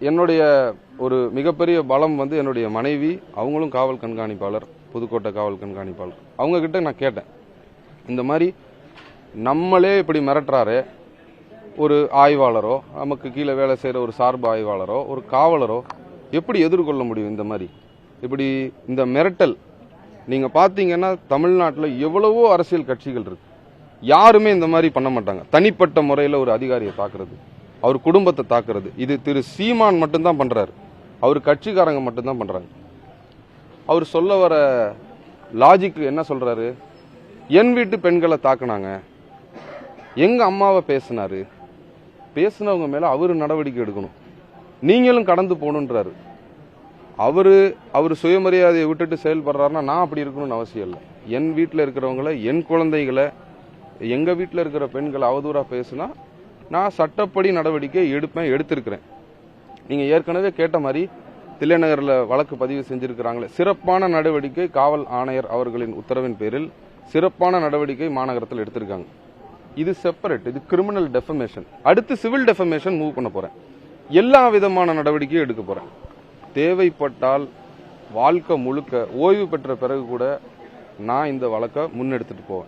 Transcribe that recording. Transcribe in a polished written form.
என்னுடைய ஒரு மிகப்பெரிய பலம் வந்து என்னுடைய மனைவி, அவங்களும் காவல் கண்காணிப்பாளர், புதுக்கோட்டை காவல் கண்காணிப்பாளர். அவங்க கிட்ட நான் கேட்டேன், இந்த மாதிரி நம்மளே இப்படி மிரட்டுறாரு, ஒரு ஆய்வாளரோ, நமக்கு கீழே வேலை செய்கிற ஒரு சார்பு ஆய்வாளரோ, ஒரு காவலரோ எப்படி எதிர்கொள்ள முடியும்? இந்த மாதிரி இப்படி இந்த மிரட்டல் நீங்கள் பார்த்தீங்கன்னா தமிழ்நாட்டில் எவ்வளவோ அரசியல் கட்சிகள் இருக்கு, யாருமே இந்த மாதிரி பண்ண மாட்டாங்க. தனிப்பட்ட முறையில் ஒரு அதிகாரியை தாக்குறது, அவர் குடும்பத்தை தாக்குறது, இது திரு சீமான் மட்டும்தான் பண்றாரு. அவர் கட்சிக்காரங்க மட்டும்தான் பண்றாங்க. அவர் சொல்ல வர லாஜிக் என்ன சொல்றாரு? என் வீட்டு பெண்களை தாக்குனாங்க, எங்க அம்மாவை பேசினாரு, பேசினவங்க மேல அவரு நடவடிக்கை எடுக்கணும், நீங்களும் கடந்து போகணுன்றாரு. அவரு சுயமரியாதையை விட்டுட்டு செயல்படுறாருன்னா நான் அப்படி இருக்கணும்னு அவசியம் இல்லை. என் வீட்டில் இருக்கிறவங்களை, என் குழந்தைகளை, எங்க வீட்டில் இருக்கிற பெண்களை அவதூறா பேசுனா நான் சட்டப்படி நடவடிக்கை எடுத்திருக்கிறேன். நீங்க ஏற்கனவே கேட்ட மாதிரி தில்லைநகரில் வழக்கு பதிவு செஞ்சிருக்கிறாங்களே, சிறப்பான நடவடிக்கை காவல் ஆணையர் அவர்களின் உத்தரவின் பேரில் சிறப்பான நடவடிக்கை மாநகரத்தில் எடுத்திருக்காங்க. இது செப்பரேட், இது கிரிமினல் டெஃபமேஷன். அடுத்து சிவில் டெஃபமேஷன் மூவ் பண்ண போறேன். எல்லா விதமான நடவடிக்கையும் எடுக்க போறேன். தேவைப்பட்டால் வாழ்க்கை முழுக்க ஓய்வு பெற்ற பிறகு கூட நான் இந்த வழக்கை முன்னெடுத்துட்டு போவேன்.